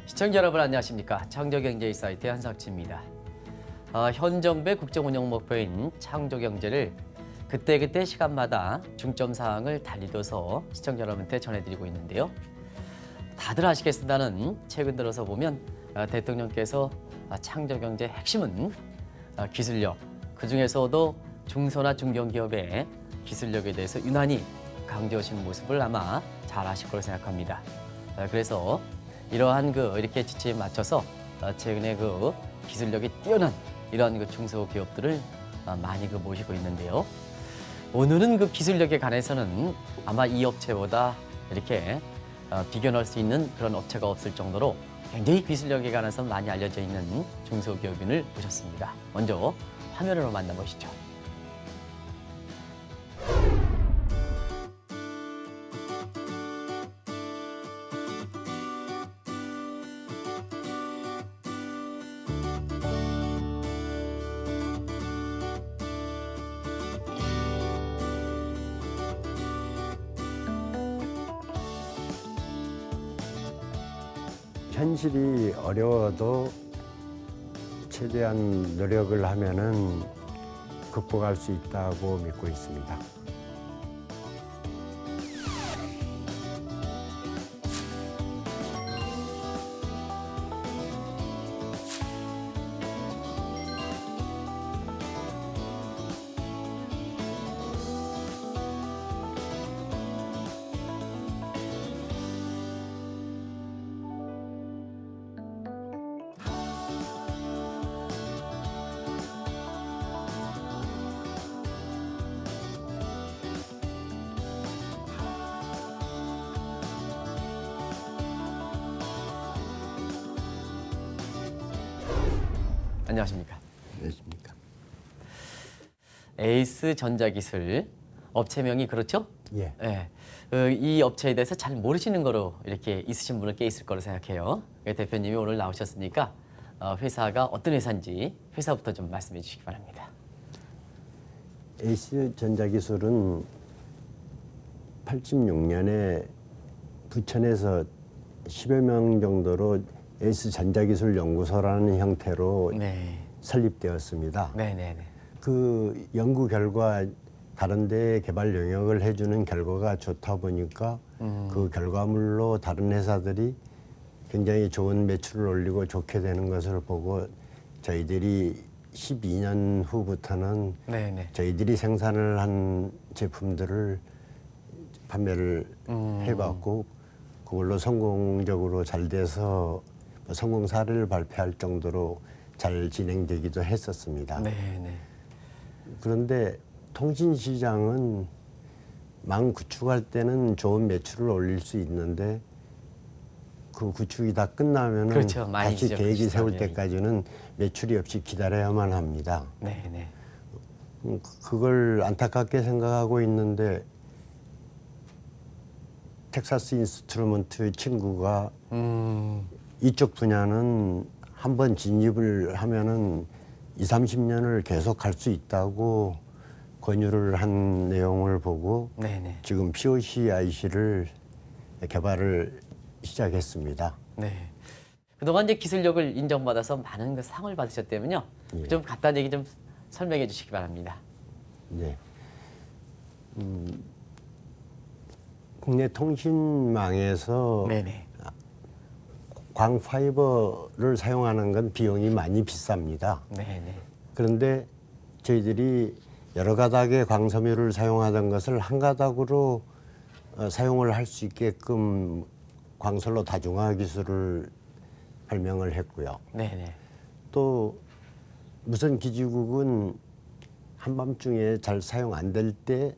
시청자 여러분 안녕하십니까. 창조경제 사이트의 한석치입니다. 현 정부의 국정운영 목표인 창조경제를 그때그때 시간마다 중점 사항을 달리둬서 시청자 여러분한테 전해드리고 있는데요. 다들 아시겠습니다는 최근 들어서 보면 대통령께서 창조경제 핵심은 기술력, 그중에서도 중소나 중견기업의 기술력에 대해서 유난히 강조하신 모습을 아마 잘 아실 거로 생각합니다. 그래서 이러한 이렇게 지침에 맞춰서 최근에 기술력이 뛰어난 이러한 중소기업들을 많이 모시고 있는데요. 오늘은 기술력에 관해서는 아마 이 업체보다 이렇게 비교할 수 있는 그런 업체가 없을 정도로 굉장히 기술력에 관해서 많이 알려져 있는 중소기업인을 모셨습니다. 먼저 화면으로 만나보시죠. 현실이 어려워도 최대한 노력을 하면은 극복할 수 있다고 믿고 있습니다. 안녕하십니까. 그렇습니까? 에이스 전자기술 업체명이 그렇죠? 예. 네. 이 업체에 대해서 잘 모르시는 거로 이렇게 있으신 분은 꽤 있을 거로 생각해요. 대표님이 오늘 나오셨으니까 회사가 어떤 회사인지 회사부터 좀 말씀해 주시기 바랍니다. 에이스 전자기술은 86년에 부천에서 10여 명 정도로 에이스 전자기술 연구소라는 형태로 네. 설립되었습니다. 네네네. 그 연구 결과 다른 데 개발 영역을 해주는 결과가 좋다 보니까 그 결과물로 다른 회사들이 굉장히 좋은 매출을 올리고 좋게 되는 것을 보고 저희들이 12년 후부터는 네네. 저희들이 생산을 한 제품들을 판매를 해봤고 그걸로 성공적으로 잘 돼서 성공 사례를 발표할 정도로 잘 진행되기도 했었습니다. 네네. 그런데 통신 시장은 망 구축할 때는 좋은 매출을 올릴 수 있는데 그 구축이 다 끝나면은 그렇죠. 많이 다시 이제 계획이 그 세울 시장이. 때까지는 매출이 없이 기다려야만 합니다. 네네. 그걸 안타깝게 생각하고 있는데 텍사스 인스트루먼트 친구가 이쪽 분야는 한번 진입을 하면은 20, 30년을 계속 갈 수 있다고 권유를 한 내용을 보고 네네. 지금 POC-IC를 개발을 시작했습니다. 네. 그동안 이제 기술력을 인정받아서 많은 상을 받으셨다면요. 예. 좀 간단한 얘기 좀 설명해 주시기 바랍니다. 네. 국내 통신망에서 네네. 광파이버를 사용하는 건 비용이 많이 비쌉니다. 네네. 그런데 저희들이 여러 가닥의 광섬유를 사용하던 것을 한 가닥으로 사용을 할 수 있게끔 광선로 다중화 기술을 발명을 했고요. 네네. 또 무선 기지국은 한밤중에 잘 사용 안 될 때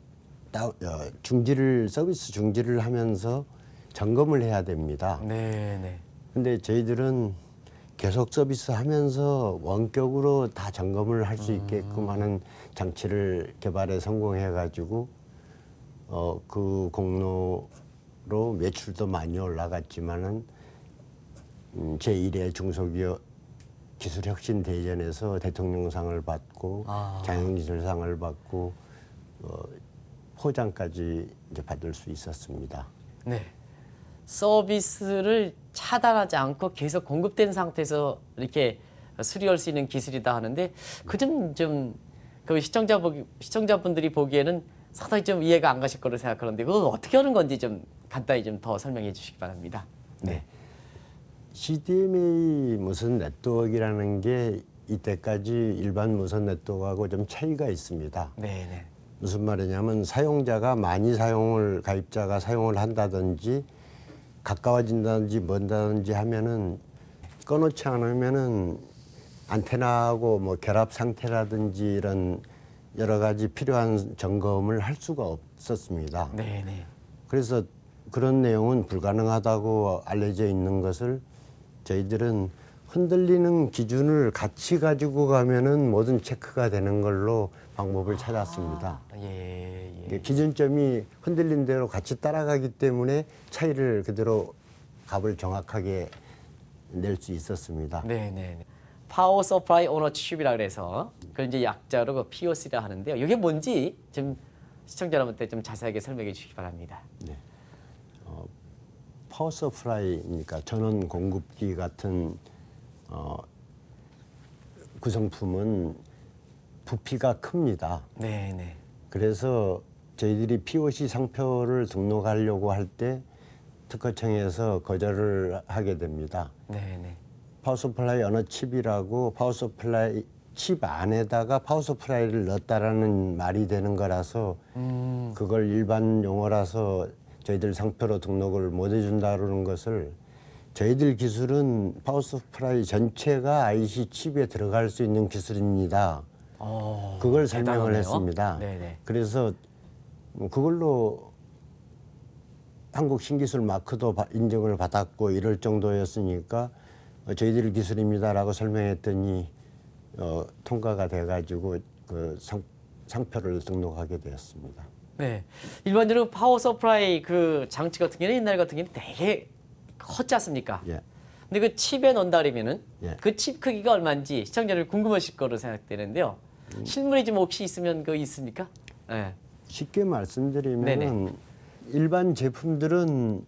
서비스 중지를 하면서 점검을 해야 됩니다. 네네. 근데 저희들은 계속 서비스하면서 원격으로 다 점검을 할 수 있게끔 하는 장치를 개발에 성공해가지고 그 공로로 매출도 많이 올라갔지만은 제1회 중소기업 기술혁신 대전에서 대통령상을 받고 장영기술상을 받고 포장까지 이제 받을 수 있었습니다. 네. 서비스를 차단하지 않고 계속 공급된 상태에서 이렇게 수리할 수 있는 기술이다 하는데 그 점 좀 그 시청자분들이 보기에는 상당히 좀 이해가 안 가실 거로 생각하는데 그거 어떻게 하는 건지 좀 간단히 좀 더 설명해 주시기 바랍니다. 네. CDMA 무선 네트워크라는 게 이때까지 일반 무선 네트워크하고 좀 차이가 있습니다. 네네. 무슨 말이냐면 사용자가 많이 가입자가 사용을 한다든지 가까워진다든지 먼다든지 하면은 꺼놓지 않으면은 안테나하고 뭐 결합 상태라든지 이런 여러 가지 필요한 점검을 할 수가 없었습니다. 네네. 그래서 그런 내용은 불가능하다고 알려져 있는 것을 저희들은 흔들리는 기준을 같이 가지고 가면은 모든 체크가 되는 걸로 방법을 찾았습니다. 예. 기준점이 흔들린 대로 같이 따라가기 때문에 차이를 그대로 값을 정확하게 낼 수 있었습니다. 네네. 파워 서플라이 오너십이라 그래서 그걸 이제 약자로 그 POC라 하는데요. 이게 뭔지 좀 시청자 여러분한테 좀 자세하게 설명해 주시기 바랍니다. 파워 서플라이니까 전원 공급기 같은 구성품은 부피가 큽니다. 네네. 그래서 저희들이 POC 상표를 등록하려고 할 때 특허청에서 거절을 하게 됩니다. 네네. 파워 서플라이 어느 칩이라고 파워 서플라이 칩 안에다가 파워 서플라이를 넣었다라는 말이 되는 거라서 그걸 일반 용어라서 저희들 상표로 등록을 못 해준다는 것을 저희들 기술은 파워 서플라이 전체가 IC 칩에 들어갈 수 있는 기술입니다. 그걸 설명을 대단하네요. 했습니다. 네네. 그래서 그걸로 한국 신기술 마크도 인정을 받았고 이럴 정도였으니까 저희들 기술입니다라고 설명했더니 통과가 돼가지고 그 상표를 등록하게 되었습니다. 네. 일반적으로 파워 서플라이 그 장치 같은 경우는 옛날 같은 경우는 되게 컸지 않습니까? 예. 근데 그 칩에 넣는다 그러면은 예. 그 칩 크기가 얼마인지 시청자들 궁금하실 거로 생각되는데요. 실물이 좀 혹시 있으면 그거 있습니까? 네. 쉽게 말씀드리면 네네. 일반 제품들은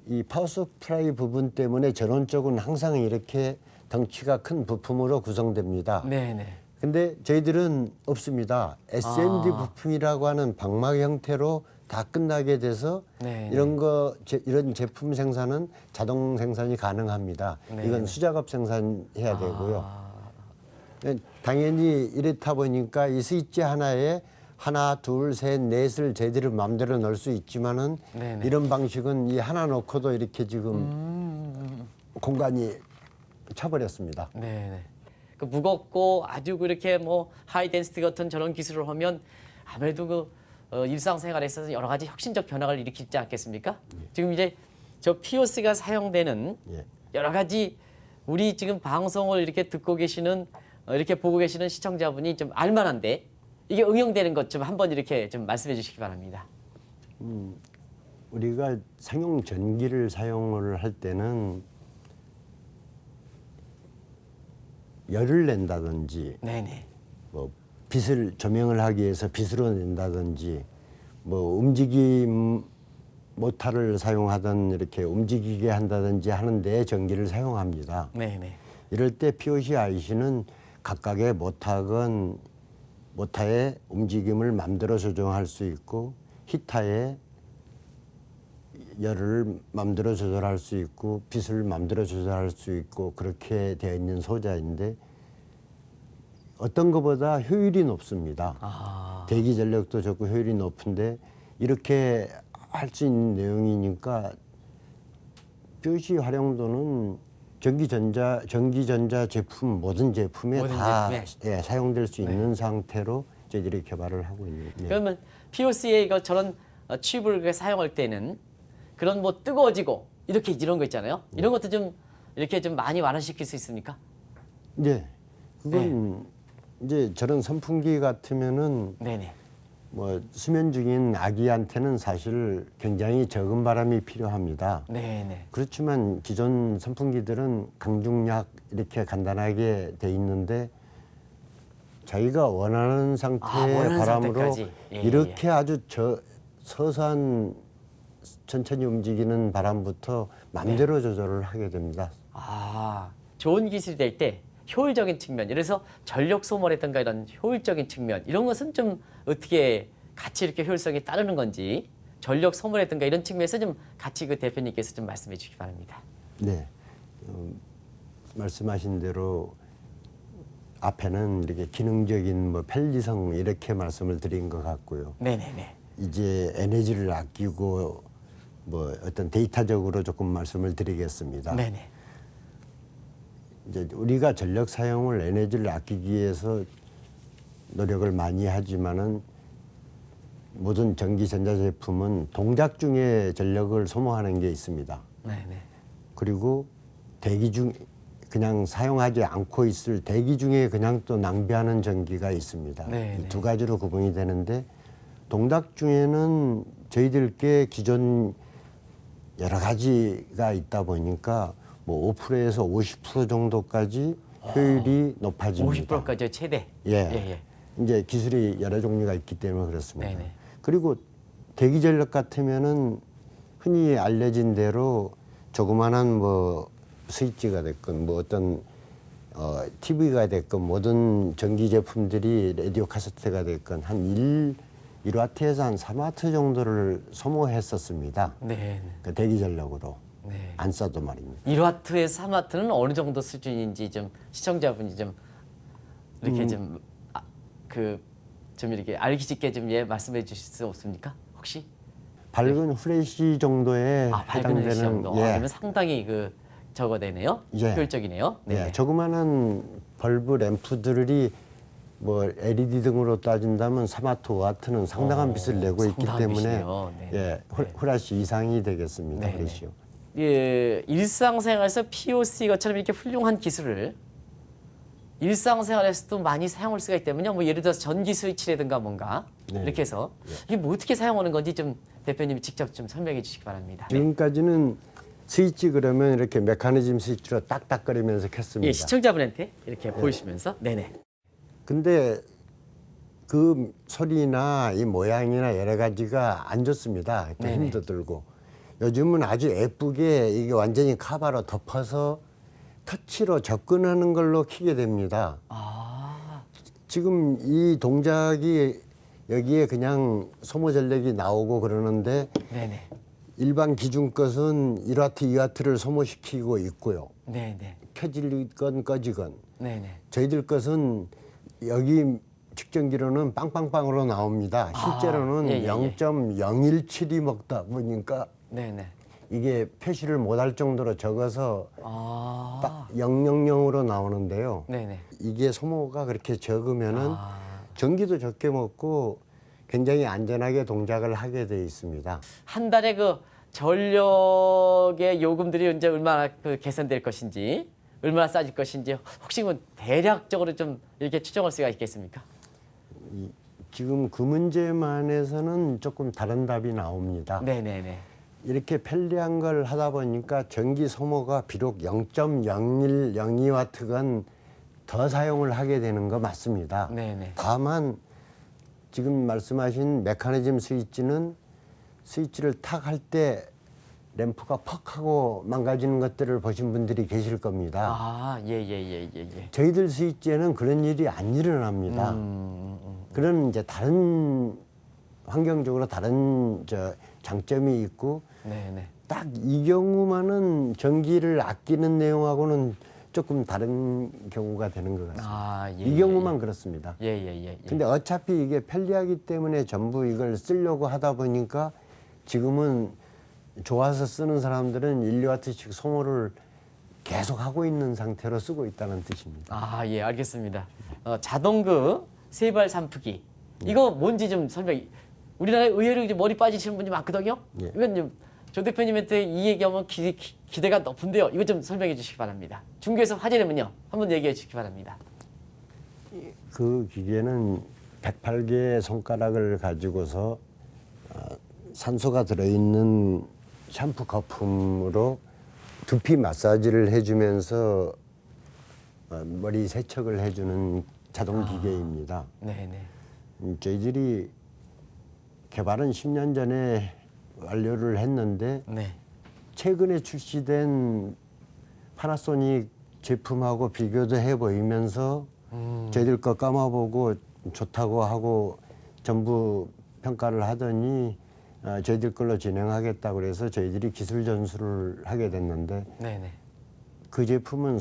이 파워 서플라이 부분 때문에 전원 쪽은 항상 이렇게 덩치가 큰 부품으로 구성됩니다. 네네. 근데 저희들은 없습니다. SMD 부품이라고 하는 방막 형태로 다 끝나게 돼서 네. 이런 제품 생산은 자동 생산이 가능합니다. 네. 이건 수작업 생산해야 되고요. 당연히 이렇다 보니까 이 스위치 하나에 하나, 둘, 셋, 넷을 저희들이 마음대로 넣을 수 있지만은 네네. 이런 방식은 이 하나 놓고도 이렇게 지금 공간이 차버렸습니다. 네네. 그 무겁고 아주 그렇게 뭐 하이 덴시티 같은 저런 기술을 하면 아무래도 그 일상생활에 있어서 여러 가지 혁신적 변화를 일으키지 않겠습니까? 지금 이제 저 POC가 사용되는 예. 여러 가지 우리 지금 방송을 이렇게 듣고 계시는 이렇게 보고 계시는 시청자분이 좀 알만한데 이게 응용되는 것 좀 한번 이렇게 좀 말씀해 주시기 바랍니다. 우리가 상용 전기를 사용을 할 때는 열을 낸다든지 네네. 뭐 빛을 조명을 하기 위해서 빛으로 낸다든지 뭐 움직임 모터를 사용하던 이렇게 움직이게 한다든지 하는데 전기를 사용합니다. 네네. 이럴 때 POC IC는 각각의 모터의 움직임을 마음대로 조정할 수 있고 히터의 열을 마음대로 조절할 수 있고 빛을 마음대로 조절할 수 있고 그렇게 되어 있는 소자인데 어떤 것보다 효율이 높습니다. 대기 전력도 좋고 효율이 높은데 이렇게 할 수 있는 내용이니까 POC 활용도는 전기전자 제품 모든 제품에 모든 다 제품에. 예, 사용될 수 있는 상태로 저희들이 개발을 하고 있는. 네. 그러면 POC의 이거 저런 칩을 이렇게 사용할 때는 그런 뭐 뜨거워지고 이렇게 이런 거 있잖아요. 이런 것도 좀 이렇게 좀 많이 완화시킬 수 있습니까? 네, 그건 이제 저런 선풍기 같으면은 네네. 뭐 수면 중인 아기한테는 사실 굉장히 적은 바람이 필요합니다. 네네. 그렇지만 기존 선풍기들은 강중약 이렇게 간단하게 돼 있는데 자기가 원하는 상태의 원하는 바람으로 상태까지. 예, 이렇게 아주 서서한 천천히 움직이는 바람부터 마음대로 조절을 하게 됩니다. 아, 좋은 기술이 될 때 효율적인 측면, 예를 들어서 전력 소모라든가 이런 효율적인 측면, 이런 것은 좀 어떻게 같이 이렇게 효율성이 따르는 건지, 전력 소모라든가 이런 측면에서 좀 같이 그 대표님께서 좀 말씀해 주시기 바랍니다. 네, 말씀하신 대로 앞에는 이렇게 기능적인 뭐 편리성 이렇게 말씀을 드린 것 같고요. 네네네. 이제 에너지를 아끼고 뭐 어떤 데이터적으로 조금 말씀을 드리겠습니다. 네네. 이제 우리가 전력 사용을 에너지를 아끼기 위해서 노력을 많이 하지만은 모든 전기 전자 제품은 동작 중에 전력을 소모하는 게 있습니다. 네네. 그리고 대기 중 그냥 사용하지 않고 있을 대기 중에 그냥 또 낭비하는 전기가 있습니다. 네네. 이 두 가지로 구분이 되는데 동작 중에는 저희들께 기존 여러 가지가 있다 보니까 뭐 5%에서 50% 정도까지 효율이 높아집니다. 50%까지 최대. 예. 이제 기술이 여러 종류가 있기 때문에 그렇습니다. 네네. 그리고 대기 전력 같으면은 흔히 알려진 대로 조그만한 뭐 스위치가 됐건 뭐 어떤 TV가 됐건 모든 전기 제품들이 라디오 카세트가 됐건 한 1와트에서 한 3와트 정도를 소모했었습니다. 네. 그 대기 전력으로 네. 안 써도 말입니다. 1와트에서 3와트는 어느 정도 수준인지 좀 시청자분이 좀 이렇게 좀 이렇게 알기 쉽게 좀 말씀해 주실 수 없습니까? 혹시? 밝은 후레쉬 정도에 밝은 해당되는 시 정도. 그러면 상당히 저거 되네요. 예. 효율적이네요. 네. 예, 조그마한 벌브 램프들이 뭐 LED 등으로 따진다면 3와트, 5와트는 상당한 빛을 내고 있기 상당한 때문에 빛이네요. 네. 예, 후라시 이상이 되겠습니다. 네, 네. 후레쉬요. 예, 일상생활에서 POC 것처럼 이렇게 훌륭한 기술을 일상생활에서도 많이 사용할 수가 있기 때문에 뭐 예를 들어서 전기 스위치라든가 뭔가 네. 이렇게 해서 이게 뭐 어떻게 사용하는 건지 좀 대표님이 직접 좀 설명해 주시기 바랍니다. 지금까지는 스위치 그러면 이렇게 메커니즘 스위치로 딱딱거리면서 켰습니다. 예, 시청자분한테 이렇게 보이시면서 네네. 근데 그 소리나 이 모양이나 여러 가지가 안 좋습니다. 네네. 힘도 들고. 요즘은 아주 예쁘게 이게 완전히 카바로 덮어서 터치로 접근하는 걸로 켜게 됩니다. 아, 지금 이 동작이 여기에 그냥 소모 전력이 나오고 그러는데 네네. 일반 기준 것은 1와트, 2와트를 소모시키고 있고요. 네네. 켜지건 꺼지건. 네네. 저희들 것은 여기 측정기로는 빵빵빵으로 나옵니다. 실제로는 예, 예, 예. 0.017이 먹다 보니까 네네. 이게 표시를 못할 정도로 적어서 아, 딱 000으로 나오는데요. 네네. 이게 소모가 그렇게 적으면은 전기도 적게 먹고 굉장히 안전하게 동작을 하게 돼 있습니다. 한 달에 전력의 요금들이 이제 얼마나 개선될 것인지, 얼마나 싸질 것인지 혹시 대략적으로 좀 이렇게 추정할 수가 있겠습니까? 지금 그 문제만에서는 조금 다른 답이 나옵니다. 네네네. 이렇게 편리한 걸 하다 보니까 전기 소모가 비록 0.01, 02와트건 더 사용을 하게 되는 거 맞습니다. 네네. 다만 지금 말씀하신 메커니즘 스위치는 스위치를 탁 할 때 램프가 퍽 하고 망가지는 것들을 보신 분들이 계실 겁니다. 아, 예. 저희들 스위치에는 그런 일이 안 일어납니다. 그런 이제 다른 환경적으로 다른 장점이 있고 네네. 딱 이 경우만은 전기를 아끼는 내용하고는 조금 다른 경우가 되는 것 같습니다. 아, 예. 이 경우만 그렇습니다. 예. 근데 어차피 이게 편리하기 때문에 전부 이걸 쓰려고 하다 보니까 지금은 좋아서 쓰는 사람들은 1와트씩 소모를 계속 하고 있는 상태로 쓰고 있다는 뜻입니다. 아, 예, 알겠습니다. 자동그 세발 산프기. 이거 뭔지 좀 설명. 우리나라에 의외로 이제 머리 빠지시는 분이 많거든요. 예. 이건 좀 조 대표님한테 이 얘기하면 기대가 높은데요. 이거 좀 설명해 주시기 바랍니다. 중국에서 화제되면요. 한번 얘기해 주시기 바랍니다. 그 기계는 108개의 손가락을 가지고서 산소가 들어있는 샴푸 거품으로 두피 마사지를 해주면서 머리 세척을 해주는 자동 기계입니다. 네네. 저희들이 개발은 10년 전에 완료를 했는데 네. 최근에 출시된 파나소닉 제품하고 비교도 해 보이면서 저희들 거 까마보고 좋다고 하고 전부 평가를 하더니 저희들 걸로 진행하겠다고 그래서 저희들이 기술 전수를 하게 됐는데 네네. 그 제품은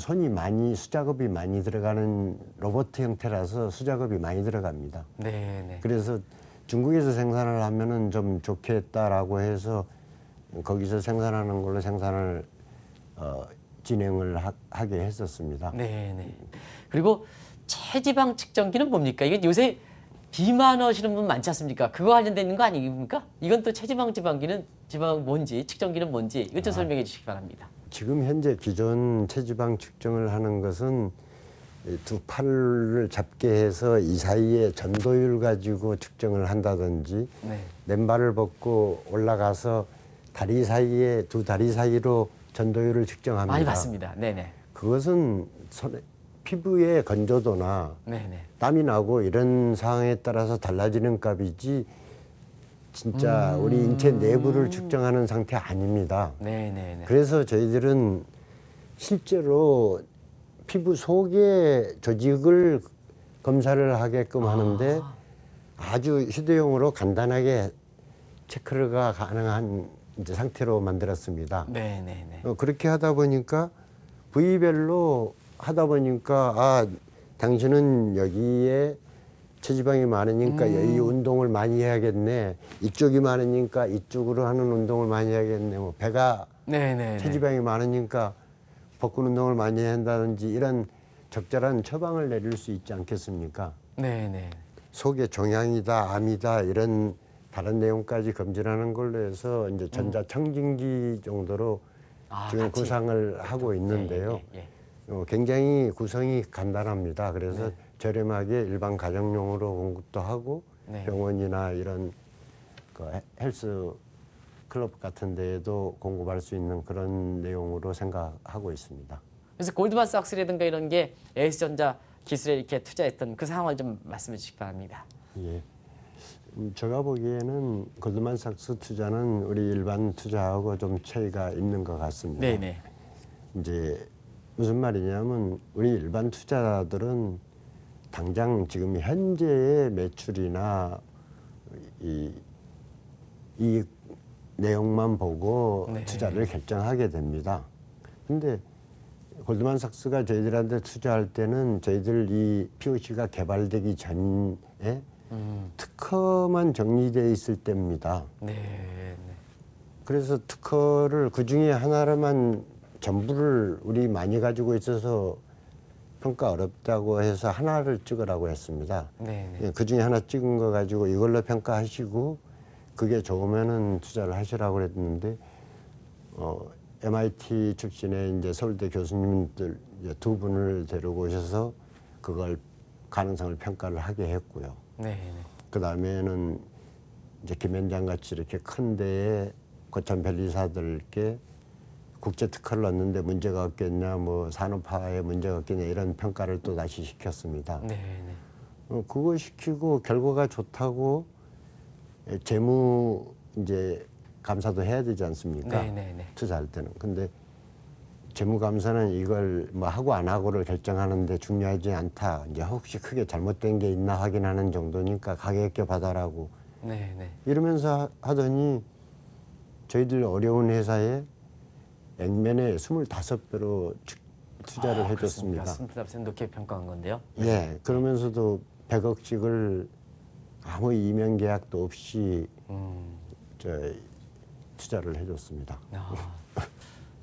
수작업이 많이 들어가는 로봇 형태라서 수작업이 많이 들어갑니다. 네네. 그래서 중국에서 생산을 하면은 좀 좋겠다라고 해서 거기서 생산하는 걸로 생산을 진행을 하게 했었습니다. 네네. 그리고 체지방 측정기는 뭡니까? 이게 요새 비만 하시는 분 많지 않습니까? 그거 관련된 있는 거 아닙니까? 이건 또 체지방 지방기는 지방 뭔지 측정기는 뭔지 이것 좀 설명해 주시기 바랍니다. 지금 현재 기존 체지방 측정을 하는 것은 두 팔을 잡게 해서 이 사이에 전도율 가지고 측정을 한다든지 네. 맨발을 벗고 올라가서 두 다리 사이로 전도율을 측정합니다. 많이 봤습니다. 네네. 그것은 피부의 건조도나 네네. 땀이 나고 이런 상황에 따라서 달라지는 값이지 진짜 우리 인체 내부를 측정하는 상태 아닙니다. 네네네. 그래서 저희들은 실제로 피부 속의 조직을 검사를 하게끔 하는데 아주 휴대용으로 간단하게 체크가 가능한 이제 상태로 만들었습니다. 네네네. 그렇게 하다 보니까 부위별로 하다 보니까 당신은 여기에 체지방이 많으니까 이 운동을 많이 해야겠네. 이쪽이 많으니까 이쪽으로 하는 운동을 많이 해야겠네. 뭐 배가 네네네. 체지방이 많으니까 복근 운동을 많이 한다든지 이런 적절한 처방을 내릴 수 있지 않겠습니까? 네네. 속에 종양이다, 암이다 이런 다른 내용까지 검진하는 걸로 해서 이제 전자청진기 정도로 지금 같이. 구상을 하고 있는데요. 예. 굉장히 구성이 간단합니다. 그래서 네. 저렴하게 일반 가정용으로 공급도 하고 네. 병원이나 이런 그 헬스 클럽 같은 데에도 공급할 수 있는 그런 내용으로 생각하고 있습니다. 그래서 골드만삭스라든가 이런 게 S전자 기술에 이렇게 투자했던 그 상황을 좀 말씀해 주시기 바랍니다. 예. 제가 보기에는 골드만삭스 투자는 우리 일반 투자하고 좀 차이가 있는 것 같습니다. 네네. 이제 무슨 말이냐면 우리 일반 투자자들은 당장 지금 현재의 매출이나 이 내용만 보고 네. 투자를 결정하게 됩니다. 근데 골드만삭스가 저희들한테 투자할 때는 저희들 이 POC가 개발되기 전에 특허만 정리되어 있을 때입니다. 네. 그래서 특허를 그 중에 하나로만 전부를 우리 많이 가지고 있어서 평가 어렵다고 해서 하나를 찍으라고 했습니다. 네네. 그 중에 하나 찍은 거 가지고 이걸로 평가하시고 그게 좋으면은 투자를 하시라고 그랬는데 MIT 출신의 이제 서울대 교수님들 이제 두 분을 데리고 오셔서 그걸 가능성을 평가를 하게 했고요. 네네. 그 다음에는 이제 김현장 같이 이렇게 큰 데에 거참 변리사들께 국제 특허를 얻는데 문제가 없겠냐, 뭐 산업화에 문제가 없겠냐 이런 평가를 또 다시 시켰습니다. 네네. 그거 시키고 결과가 좋다고 재무 이제 감사도 해야 되지 않습니까? 네네네. 투자할 때는. 근데 재무 감사는 이걸 뭐 하고 안 하고를 결정하는데 중요하지 않다. 이제 혹시 크게 잘못된 게 있나 확인하는 정도니까 가격 있게 받아라고 네네. 이러면서 하더니 저희들 어려운 회사에 액면에 25배로 투자를 해줬습니다. 25% 높게 평가한 건데요. 예, 그러면서도 100억씩을 아무 이면 계약도 없이 투자를 해줬습니다.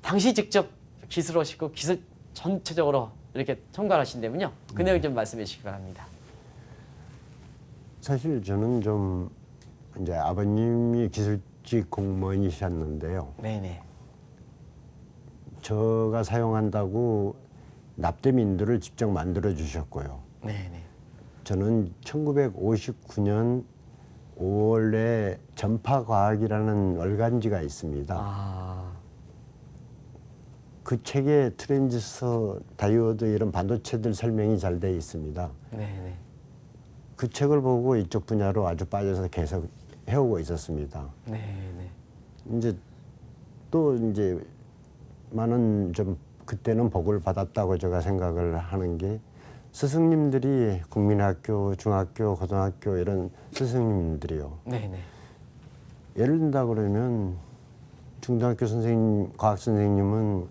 당시 직접 기술하시고 기술 전체적으로 이렇게 총괄하신다면요. 그 내용 좀 말씀해 주시기 바랍니다. 사실 저는 좀 이제 아버님이 기술직 공무원이셨는데요. 네네. 저가 사용한다고 납땜인들을 직접 만들어 주셨고요. 네네. 저는 1959년 5월에 전파과학이라는 월간지가 있습니다. 그 책에 트랜지스터, 다이오드 이런 반도체들 설명이 잘 돼 있습니다. 네네. 그 책을 보고 이쪽 분야로 아주 빠져서 계속 해오고 있었습니다. 네네. 이제 또 이제 많은 좀 그때는 복을 받았다고 제가 생각을 하는 게 스승님들이 국민학교, 중학교, 고등학교 이런 스승님들이요. 네네. 예를 든다 그러면 중등학교 선생님, 과학 선생님은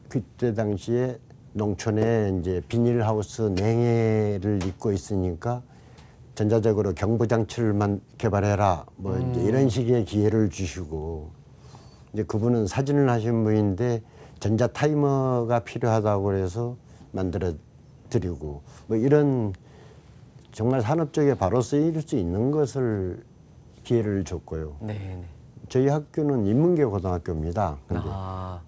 그때 당시에 농촌에 이제 비닐하우스 냉해를 입고 있으니까 전자적으로 경보장치를만 개발해라 뭐 이제 이런 식의 기회를 주시고 이제 그분은 사진을 하신 분인데 전자 타이머가 필요하다고 그래서 만들어 드리고 뭐 이런 정말 산업 쪽에 바로 쓰일 수 있는 것을 기회를 줬고요. 네네. 저희 학교는 인문계 고등학교입니다. 근데 아,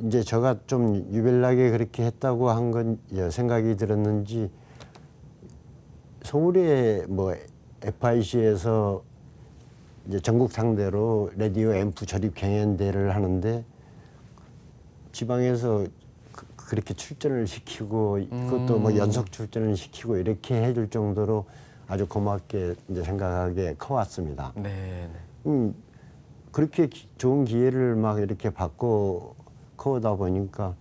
이제 제가 좀 유별나게 그렇게 했다고 한 건 생각이 들었는지 서울에 뭐 FIC에서 이제 전국 상대로 라디오 앰프 조립 경연대회를 하는데 지방에서 그렇게 출전을 시키고 그것도 뭐 연속 출전을 시키고 이렇게 해줄 정도로 아주 고맙게 이제 생각하게 커왔습니다. 네네. 그렇게 좋은 기회를 막 이렇게 받고 커오다 보니까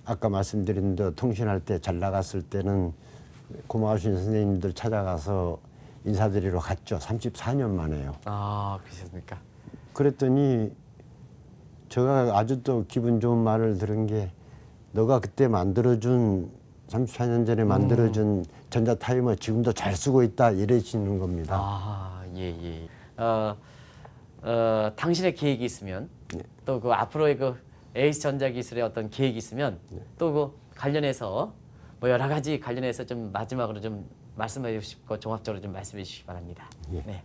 아까 말씀드린 대로 통신할 때 잘 나갔을 때는 고마우신 선생님들 찾아가서 인사드리러 갔죠. 34년 만에요. 아, 그러셨습니까? 그랬더니 제가 아주 또 기분 좋은 말을 들은 게 너가 그때 만들어준 34년 전에 만들어준 전자 타이머 지금도 잘 쓰고 있다 이러시는 겁니다. 아, 예, 예. 당신의 계획이 있으면 또 그 앞으로의 그 에이스 전자기술의 어떤 계획이 있으면 또 그 관련해서 뭐 여러 가지 관련해서 좀 마지막으로 좀 말씀해 주시고 종합적으로 좀 말씀해 주시기 바랍니다. 예. 네.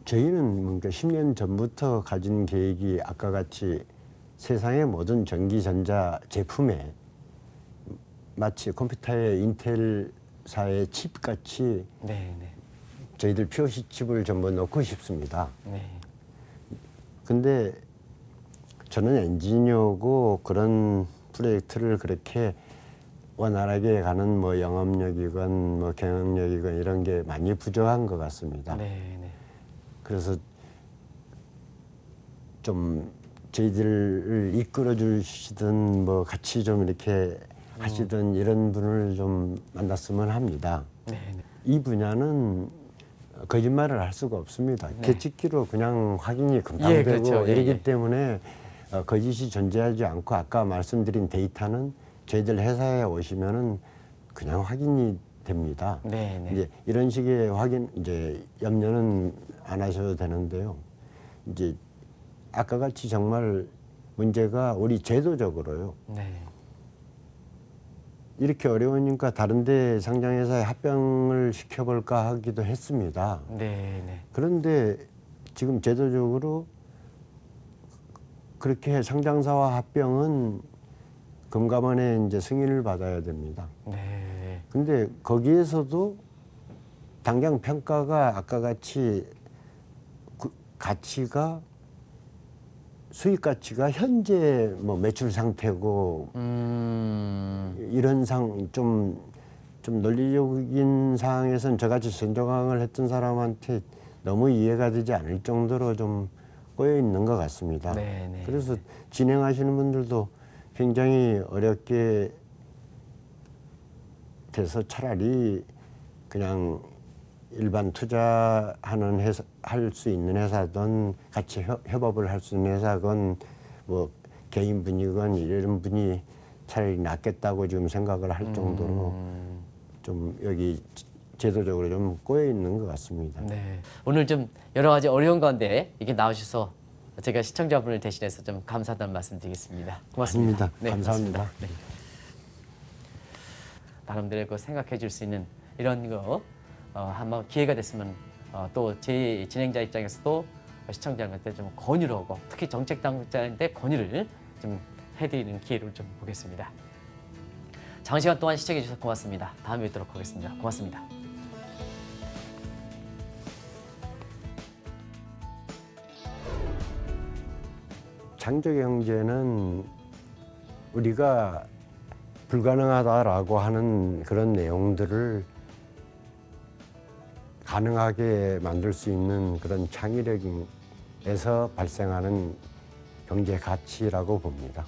저희는 뭔가 10년 전부터 가진 계획이 아까 같이 세상의 모든 전기 전자 제품에 마치 컴퓨터의 인텔사의 칩같이 네, 네. 저희들 POC 칩을 전부 넣고 싶습니다. 네. 근데 저는 엔지니어고 그런 프로젝트를 그렇게 원활하게 가는 뭐 영업력이건 뭐 경영력이건 이런 게 많이 부족한 것 같습니다. 네, 네. 그래서 좀 저희들을 이끌어 주시든 뭐 같이 좀 이렇게 하시든 이런 분을 좀 만났으면 합니다. 네, 네. 이 분야는 거짓말을 할 수가 없습니다. 네. 계측기로 그냥 확인이 금방 예, 되고 그렇죠. 예, 이러기 예. 때문에 거짓이 존재하지 않고 아까 말씀드린 데이터는 저희들 회사에 오시면은 그냥 확인이 됩니다. 네, 네. 이제 이런 식의 확인 이제 염려는 안 하셔도 되는데요. 이제 아까 같이 정말 문제가 우리 제도적으로요. 네. 이렇게 어려우니까 다른 데 상장회사에 합병을 시켜볼까 하기도 했습니다. 네, 네. 그런데 지금 제도적으로 그렇게 상장사와 합병은 금감원에 이제 승인을 받아야 됩니다. 네. 근데 거기에서도 당장 평가가 아까 같이 가치가 수익 가치가 현재 뭐 매출 상태고 이런 좀 논리적인 상황에서는 저같이 전조강을 했던 사람한테 너무 이해가 되지 않을 정도로 좀 꼬여 있는 것 같습니다. 네, 네. 그래서 진행하시는 분들도 굉장히 어렵게 돼서 차라리 그냥 일반 투자하는 회사 할 수 있는 회사든 같이 협업을 할 수 있는 회사건 뭐 개인 분이건 이런 분이 차라리 낫겠다고 지금 생각을 할 정도로 좀 여기 제도적으로 좀 꼬여 있는 것 같습니다. 네. 오늘 좀 여러 가지 어려운 가운데 이게 나오셔서 제가 시청자분을 대신해서 좀 감사하다는 말씀드리겠습니다. 고맙습니다. 맞습니다. 감사합니다. 고맙습니다. 네. 나름대로 그 생각해 줄 수 있는 이런 거 한번 기회가 됐으면 또 제 진행자 입장에서도 시청자한테 좀 권유를 하고 특히 정책 당국자한테 권유를 좀 해드리는 기회를 좀 보겠습니다. 장시간 동안 시청해 주셔서 고맙습니다. 다음에 뵙도록 하겠습니다. 고맙습니다. 창조경제는 우리가 불가능하다라고 하는 그런 내용들을 가능하게 만들 수 있는 그런 창의력에서 발생하는 경제 가치라고 봅니다.